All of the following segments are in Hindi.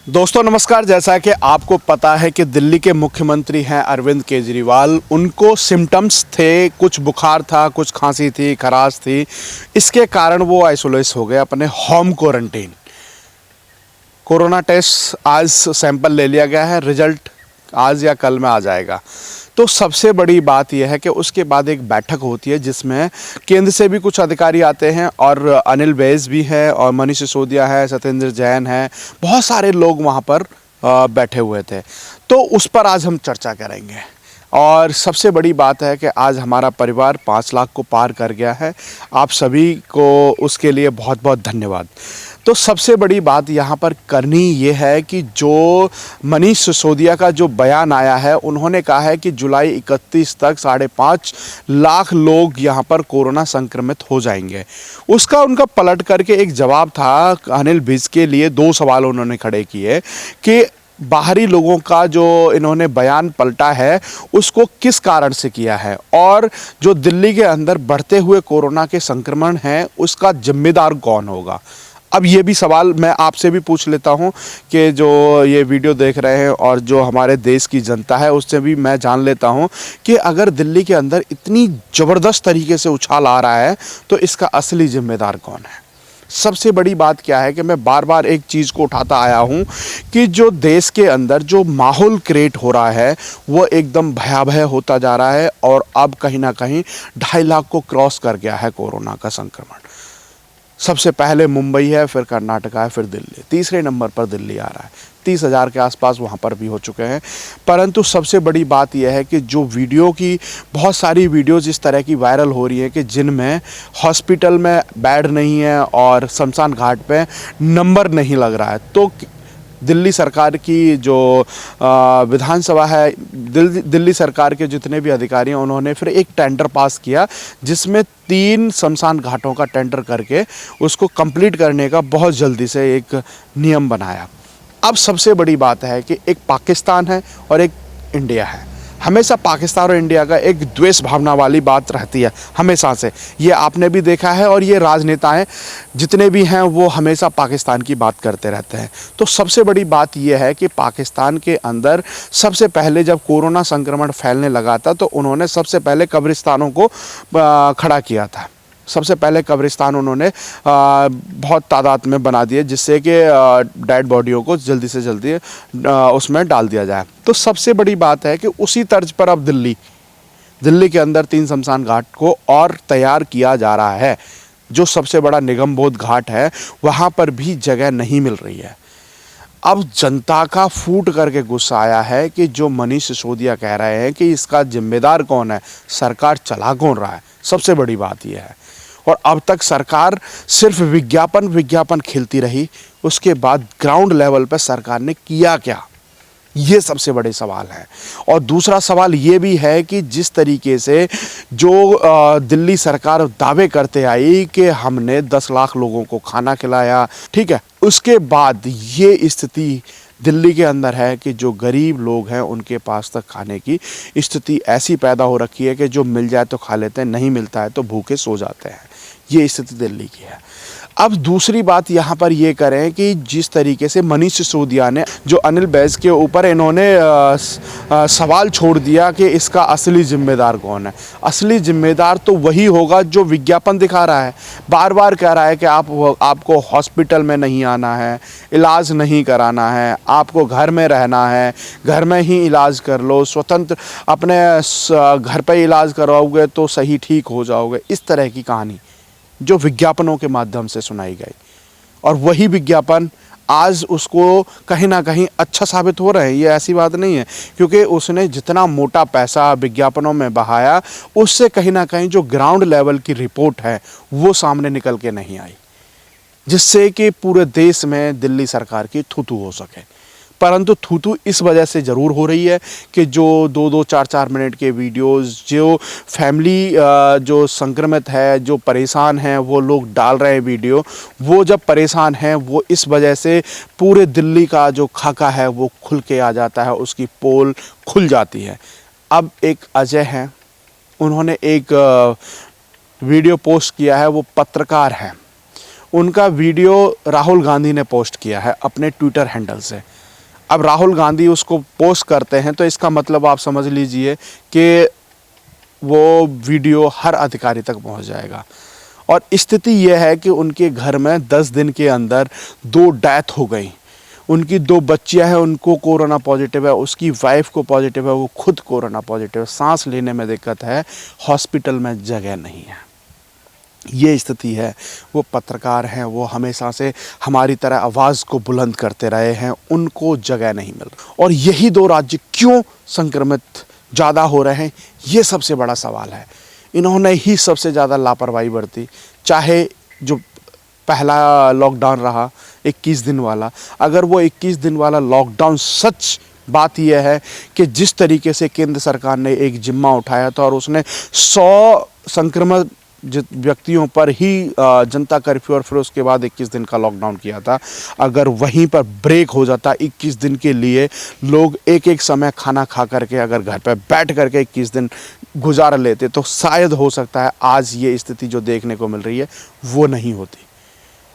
दोस्तों नमस्कार। जैसा कि आपको पता है कि दिल्ली के मुख्यमंत्री हैं अरविंद केजरीवाल, उनको सिम्टम्स थे, कुछ बुखार था, कुछ खांसी थी, खराश थी। इसके कारण वो आइसोलेट हो गए अपने होम क्वारंटीन। कोरोना टेस्ट आज सैंपल ले लिया गया है, रिजल्ट आज या कल में आ जाएगा। तो सबसे बड़ी बात यह है कि उसके बाद एक बैठक होती है जिसमें केंद्र से भी कुछ अधिकारी आते हैं और अनिल बैज भी है और मनीष सिसोदिया है, सत्येंद्र जैन है, बहुत सारे लोग वहाँ पर बैठे हुए थे। तो उस पर आज हम चर्चा करेंगे। और सबसे बड़ी बात है कि आज हमारा परिवार 5 लाख को पार कर गया है। आप सभी को उसके लिए बहुत बहुत धन्यवाद। तो सबसे बड़ी बात यहाँ पर करनी ये है कि जो मनीष सिसोदिया का जो बयान आया है, उन्होंने कहा है कि जुलाई 31 तक 5.5 लाख लोग यहाँ पर कोरोना संक्रमित हो जाएंगे। उसका उनका पलट करके एक जवाब था अनिल विज के लिए। 2 सवाल उन्होंने खड़े किए कि बाहरी लोगों का जो इन्होंने बयान पलटा है उसको किस कारण से किया है, और जो दिल्ली के अंदर बढ़ते हुए कोरोना के संक्रमण हैं उसका जिम्मेदार कौन होगा। अब ये भी सवाल मैं आपसे भी पूछ लेता हूँ कि जो ये वीडियो देख रहे हैं और जो हमारे देश की जनता है उससे भी मैं जान लेता हूँ कि अगर दिल्ली के अंदर इतनी ज़बरदस्त तरीके से उछाल आ रहा है तो इसका असली जिम्मेदार कौन है। सबसे बड़ी बात क्या है कि मैं बार बार एक चीज़ को उठाता आया हूँ कि जो देश के अंदर जो माहौल क्रिएट हो रहा है वो एकदम भयावह होता जा रहा है और अब कहीं ना कहीं 2.5 लाख को क्रॉस कर गया है कोरोना का संक्रमण। सबसे पहले मुंबई है, फिर कर्नाटका है, फिर दिल्ली, तीसरे नंबर पर दिल्ली आ रहा है। 30,000 के आसपास वहाँ पर भी हो चुके हैं। परंतु सबसे बड़ी बात यह है कि जो वीडियो की बहुत सारी वीडियोज़ इस तरह की वायरल हो रही हैं कि जिनमें हॉस्पिटल में बेड नहीं है और शमशान घाट पे नंबर नहीं लग रहा है। तो दिल्ली सरकार की जो विधानसभा है, दिल्ली सरकार के जितने भी अधिकारी हैं, उन्होंने फिर एक टेंडर पास किया जिसमें 3 शमशान घाटों का टेंडर करके उसको कंप्लीट करने का बहुत जल्दी से एक नियम बनाया। अब सबसे बड़ी बात है कि एक पाकिस्तान है और एक इंडिया है। हमेशा पाकिस्तान और इंडिया का एक द्वेष भावना वाली बात रहती है हमेशा से, ये आपने भी देखा है। और ये राजनेताएं जितने भी हैं वो हमेशा पाकिस्तान की बात करते रहते हैं। तो सबसे बड़ी बात ये है कि पाकिस्तान के अंदर सबसे पहले जब कोरोना संक्रमण फैलने लगा था तो उन्होंने सबसे पहले कब्रिस्तानों को खड़ा किया था। सबसे पहले कब्रिस्तान उन्होंने बहुत तादाद में बना दिए जिससे कि डेड बॉडियों को जल्दी से जल्दी उसमें डाल दिया जाए। तो सबसे बड़ी बात है कि उसी तर्ज पर अब दिल्ली के अंदर 3 शमशान घाट को और तैयार किया जा रहा है। जो सबसे बड़ा निगमबोध घाट है वहाँ पर भी जगह नहीं मिल रही है। अब जनता का फूट करके गुस्सा आया है कि जो मनीष सिसोदिया कह रहे हैं कि इसका जिम्मेदार कौन है, सरकार चला कौन रहा है। सबसे बड़ी बात यह है। और अब तक सरकार सिर्फ विज्ञापन खेलती रही, उसके बाद ग्राउंड लेवल पर सरकार ने किया क्या, ये सबसे बड़े सवाल हैं। और दूसरा सवाल ये भी है कि जिस तरीके से जो दिल्ली सरकार दावे करते आई कि हमने 10 लाख लोगों को खाना खिलाया, ठीक है, उसके बाद ये स्थिति दिल्ली के अंदर है कि जो गरीब लोग हैं उनके पास तक खाने की स्थिति ऐसी पैदा हो रखी है कि जो मिल जाए तो खा लेते हैं, नहीं मिलता है तो भूखे सो जाते हैं। ये स्थिति दिल्ली की है। अब दूसरी बात यहाँ पर ये करें कि जिस तरीके से मनीष सिसोदिया ने जो अनिल बैज के ऊपर इन्होंने सवाल छोड़ दिया कि इसका असली जिम्मेदार कौन है। असली जिम्मेदार तो वही होगा जो विज्ञापन दिखा रहा है, बार बार कह रहा है कि आपको हॉस्पिटल में नहीं आना है, इलाज नहीं कराना है, आपको घर में रहना है, घर में ही इलाज कर लो, स्वतंत्र अपने घर पर इलाज करवाओगे तो सही ठीक हो जाओगे। इस तरह की कहानी जो विज्ञापनों के माध्यम से सुनाई गई, और वही विज्ञापन आज उसको कहीं ना कहीं अच्छा साबित हो रहे हैं। ये ऐसी बात नहीं है, क्योंकि उसने जितना मोटा पैसा विज्ञापनों में बहाया उससे कहीं ना कहीं जो ग्राउंड लेवल की रिपोर्ट है वो सामने निकल के नहीं आई, जिससे कि पूरे देश में दिल्ली सरकार की थू-थू हो सके। परंतु थू-थू इस वजह से ज़रूर हो रही है कि जो 2-2, 4-4 मिनट के वीडियोस जो फैमिली जो संक्रमित है, जो परेशान हैं, वो लोग डाल रहे हैं वीडियो, वो जब परेशान हैं वो इस वजह से पूरे दिल्ली का जो खाका है वो खुल के आ जाता है, उसकी पोल खुल जाती है। अब एक अजय हैं, उन्होंने एक वीडियो पोस्ट किया है, वो पत्रकार हैं, उनका वीडियो राहुल गांधी ने पोस्ट किया है अपने ट्विटर हैंडल से। अब राहुल गांधी उसको पोस्ट करते हैं तो इसका मतलब आप समझ लीजिए कि वो वीडियो हर अधिकारी तक पहुंच जाएगा। और स्थिति यह है कि उनके घर में 10 दिन के अंदर 2 डेथ हो गई। उनकी 2 बच्चियां हैं, उनको कोरोना पॉजिटिव है, उसकी वाइफ को पॉजिटिव है, वो खुद कोरोना पॉजिटिव है, सांस लेने में दिक्कत है, हॉस्पिटल में जगह नहीं है। ये स्थिति है। वो पत्रकार हैं, वो हमेशा से हमारी तरह आवाज़ को बुलंद करते रहे हैं, उनको जगह नहीं मिल रही। और यही 2 राज्य क्यों संक्रमित ज़्यादा हो रहे हैं, ये सबसे बड़ा सवाल है। इन्होंने ही सबसे ज़्यादा लापरवाही बरती। चाहे जो पहला लॉकडाउन रहा 21 दिन वाला, अगर वो 21 दिन वाला लॉकडाउन सच बात यह है कि जिस तरीके से केंद्र सरकार ने एक जिम्मा उठाया था और उसने 100 संक्रमित व्यक्तियों पर ही जनता कर्फ्यू और फिर उसके बाद 21 दिन का लॉकडाउन किया था, अगर वहीं पर ब्रेक हो जाता 21 दिन के लिए, लोग एक समय खाना खा करके अगर घर पर बैठ करके 21 दिन गुजार लेते तो शायद हो सकता है आज ये स्थिति जो देखने को मिल रही है वो नहीं होती।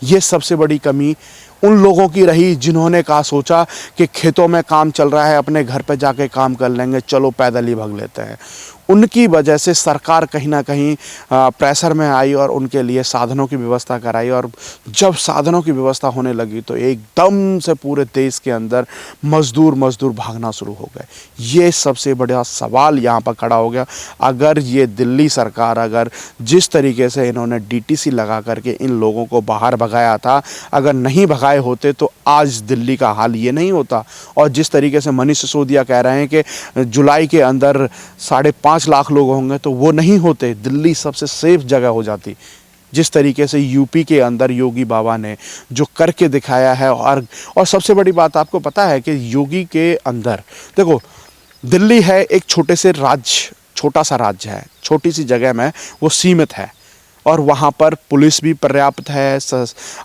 ये सबसे बड़ी कमी उन लोगों की रही जिन्होंने कहा सोचा कि खेतों में काम चल रहा है, अपने घर पे जाके काम कर लेंगे, चलो पैदल ही भाग लेते हैं। उनकी वजह से सरकार कहीं ना कहीं प्रेशर में आई और उनके लिए साधनों की व्यवस्था कराई। और जब साधनों की व्यवस्था होने लगी तो एकदम से पूरे देश के अंदर मज़दूर भागना शुरू हो गए। ये सबसे बड़ा सवाल यहाँ पर खड़ा हो गया। अगर ये दिल्ली सरकार अगर जिस तरीके से इन्होंने डीटीसी लगा करके इन लोगों को बाहर भगाया था, अगर नहीं भगाए होते तो आज दिल्ली का हाल ये नहीं होता। और जिस तरीके से मनीष सिसोदिया कह रहे हैं कि जुलाई के अंदर 5.5 लाख लोग होंगे, तो वो नहीं होते, दिल्ली सबसे सेफ जगह हो जाती। जिस तरीके से यूपी के अंदर योगी बाबा ने जो करके दिखाया है। और सबसे बड़ी बात आपको पता है कि योगी के अंदर देखो, दिल्ली है एक छोटे से राज्य, छोटा सा राज्य है, छोटी सी जगह में वो सीमित है और वहाँ पर पुलिस भी पर्याप्त है,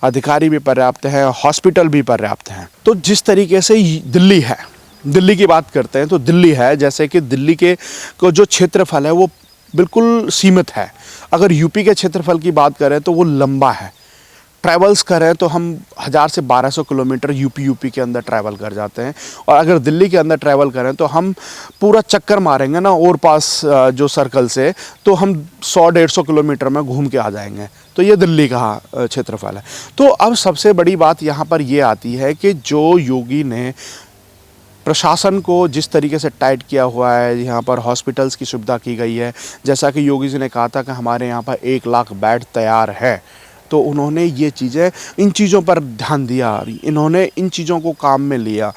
अधिकारी भी पर्याप्त है, हॉस्पिटल भी पर्याप्त हैं। तो जिस तरीके से दिल्ली है, दिल्ली की बात करते हैं तो दिल्ली है जैसे कि दिल्ली के को जो क्षेत्रफल है वो बिल्कुल सीमित है। अगर यूपी के क्षेत्रफल की बात करें तो वो लंबा है। ट्रैवल्स करें तो हम 1000 से 1200 किलोमीटर यूपी के अंदर ट्रैवल कर जाते हैं। और अगर दिल्ली के अंदर ट्रैवल करें तो हम पूरा चक्कर मारेंगे ना और पास जो सर्कल से, तो हम 100-150 किलोमीटर में घूम के आ जाएंगे। तो ये दिल्ली का क्षेत्रफल है। तो अब सबसे बड़ी बात यहाँ पर ये आती है कि जो योगी ने प्रशासन को जिस तरीके से टाइट किया हुआ है, यहाँ पर हॉस्पिटल्स की सुविधा की गई है। जैसा कि योगी जी ने कहा था कि हमारे यहाँ पर 1 लाख बेड तैयार है, तो उन्होंने ये चीज़ें, इन चीज़ों पर ध्यान दिया, इन्होंने इन चीज़ों को काम में लिया।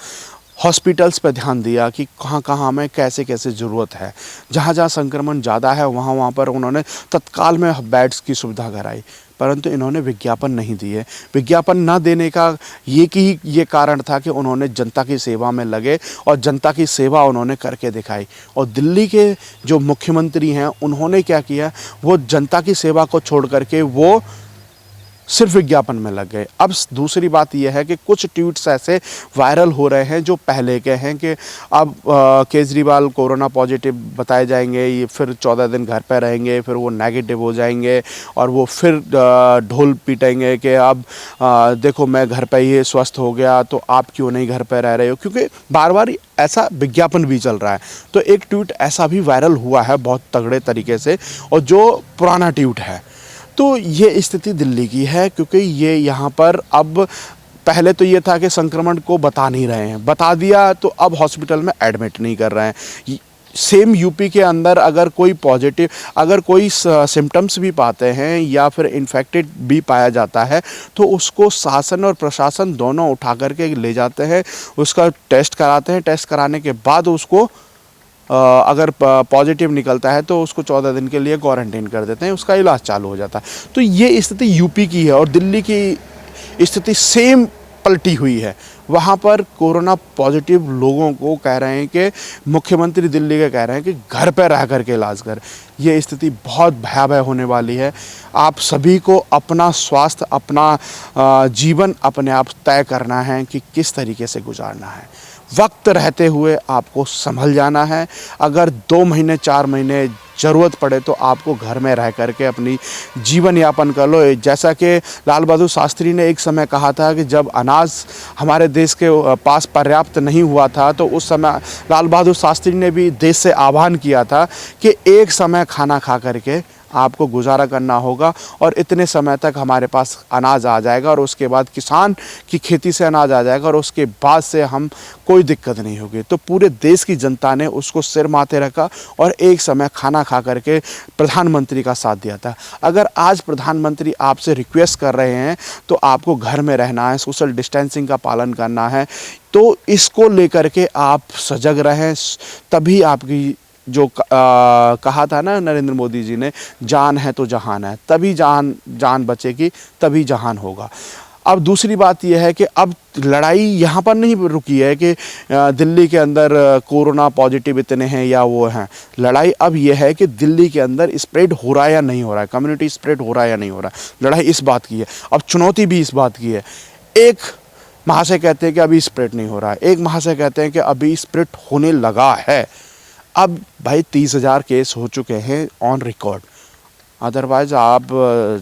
हॉस्पिटल्स पर ध्यान दिया कि कहाँ कहाँ में कैसे कैसे ज़रूरत है, जहाँ जहाँ संक्रमण ज़्यादा है वहाँ पर उन्होंने तत्काल में बेड्स की सुविधा कराई। परंतु इन्होंने विज्ञापन नहीं दिए। विज्ञापन न देने का ये कारण था कि उन्होंने जनता की सेवा में लगे और जनता की सेवा उन्होंने करके दिखाई। और दिल्ली के जो मुख्यमंत्री हैं उन्होंने क्या किया, वो जनता की सेवा को छोड़ करके वो सिर्फ विज्ञापन में लग गए। अब दूसरी बात यह है कि कुछ ट्वीट्स ऐसे वायरल हो रहे हैं जो पहले के हैं कि अब केजरीवाल कोरोना पॉजिटिव बताए जाएंगे, ये फिर 14 दिन घर पर रहेंगे, फिर वो नेगेटिव हो जाएंगे और वो फिर ढोल पीटेंगे कि अब देखो मैं घर पर ही स्वस्थ हो गया तो आप क्यों नहीं घर पर रह रहे हो, क्योंकि बार बार ऐसा विज्ञापन भी चल रहा है। तो एक ट्वीट ऐसा भी वायरल हुआ है बहुत तगड़े तरीके से, और जो पुराना ट्वीट है। तो ये स्थिति दिल्ली की है, क्योंकि ये यहाँ पर अब पहले तो ये था कि संक्रमण को बता नहीं रहे हैं, बता दिया तो अब हॉस्पिटल में एडमिट नहीं कर रहे हैं। सेम यूपी के अंदर अगर कोई पॉजिटिव, अगर कोई सिम्टम्स भी पाते हैं या फिर इन्फेक्टेड भी पाया जाता है तो उसको शासन और प्रशासन दोनों उठा करके ले जाते हैं, उसका टेस्ट कराते हैं। टेस्ट कराने के बाद उसको अगर पॉजिटिव निकलता है तो उसको 14 दिन के लिए क्वारंटाइन कर देते हैं, उसका इलाज चालू हो जाता है। तो ये स्थिति यूपी की है और दिल्ली की स्थिति सेम पलटी हुई है। वहाँ पर कोरोना पॉजिटिव लोगों को कह रहे हैं कि मुख्यमंत्री दिल्ली के कह रहे हैं कि घर पर रह कर के इलाज कर। ये स्थिति बहुत भयावह होने वाली है। आप सभी को अपना स्वास्थ्य, अपना जीवन अपने आप तय करना है कि किस तरीके से गुजारना है। वक्त रहते हुए आपको संभल जाना है। अगर 2 महीने 4 महीने ज़रूरत पड़े तो आपको घर में रह कर के अपनी जीवन यापन कर लो। जैसा कि लाल बहादुर शास्त्री ने एक समय कहा था कि जब अनाज हमारे देश के पास पर्याप्त नहीं हुआ था, तो उस समय लाल बहादुर शास्त्री ने भी देश से आह्वान किया था कि एक समय खाना खा करके आपको गुजारा करना होगा और इतने समय तक हमारे पास अनाज आ जाएगा और उसके बाद किसान की खेती से अनाज आ जाएगा और उसके बाद से हम कोई दिक्कत नहीं होगी। तो पूरे देश की जनता ने उसको सिर माथे रखा और एक समय खाना खा करके प्रधानमंत्री का साथ दिया था। अगर आज प्रधानमंत्री आपसे रिक्वेस्ट कर रहे हैं तो आपको घर में रहना है, सोशल डिस्टेंसिंग का पालन करना है, तो इसको लेकर के आप सजग रहें। तभी आपकी जो कहा था ना नरेंद्र मोदी जी ने, जान है तो जहान है, तभी जान बचेगी, तभी जहान होगा। अब दूसरी बात यह है कि अब लड़ाई यहाँ पर नहीं रुकी है कि दिल्ली के अंदर कोरोना पॉजिटिव इतने हैं या वो हैं। लड़ाई अब यह है कि दिल्ली के अंदर स्प्रेड हो रहा है या नहीं हो रहा है, कम्युनिटी स्प्रेड हो रहा है या नहीं हो रहा है। लड़ाई इस बात की है। अब चुनौती भी इस बात की है। एक महाशय कहते हैं कि अभी स्प्रेड नहीं हो रहा है, एक महाशय कहते हैं कि अभी स्प्रेड होने लगा है। अब भाई 30,000 केस हो चुके हैं ऑन रिकॉर्ड। अदरवाइज़ आप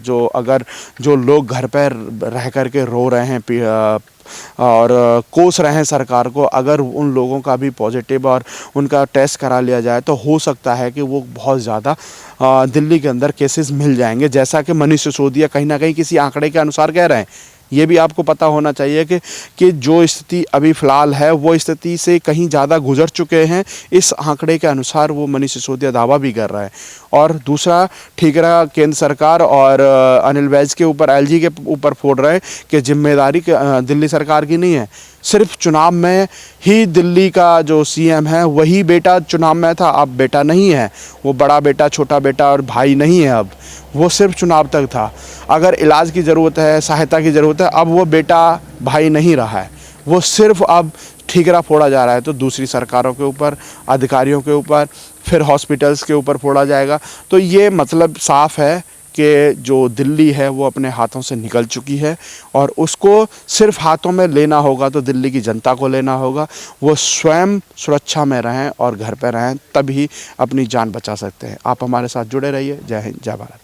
जो लोग घर पर रह कर के रो रहे हैं और कोस रहे हैं सरकार को, अगर उन लोगों का भी पॉजिटिव और उनका टेस्ट करा लिया जाए तो हो सकता है कि वो बहुत ज़्यादा दिल्ली के अंदर केसेस मिल जाएंगे, जैसा कि मनीष सिसोदिया कहीं ना कहीं किसी आंकड़े के अनुसार कह रहे हैं। ये भी आपको पता होना चाहिए कि जो स्थिति अभी फ़िलहाल है वो स्थिति से कहीं ज़्यादा गुजर चुके हैं। इस आंकड़े के अनुसार वो मनीष सिसोदिया दावा भी कर रहा है। और दूसरा ठीकरा केंद्र सरकार और अनिल बैज के ऊपर, एलजी के ऊपर फोड़ रहे हैं कि जिम्मेदारी दिल्ली सरकार की नहीं है। सिर्फ चुनाव में ही दिल्ली का जो सीएम है वही बेटा चुनाव में था, अब बेटा नहीं है। वो बड़ा बेटा, छोटा बेटा और भाई नहीं है, अब वो सिर्फ चुनाव तक था। अगर इलाज की ज़रूरत है, सहायता की ज़रूरत है, अब वो बेटा भाई नहीं रहा है, वो सिर्फ अब ठीकरा फोड़ा जा रहा है। तो दूसरी सरकारों के ऊपर, अधिकारियों के ऊपर, फिर हॉस्पिटल्स के ऊपर फोड़ा जाएगा। तो ये मतलब साफ है कि जो दिल्ली है वो अपने हाथों से निकल चुकी है और उसको सिर्फ हाथों में लेना होगा तो दिल्ली की जनता को लेना होगा। वो स्वयं सुरक्षा में रहें और घर पर रहें, तभी अपनी जान बचा सकते हैं। आप हमारे साथ जुड़े रहिए। जय हिंद, जय भारत।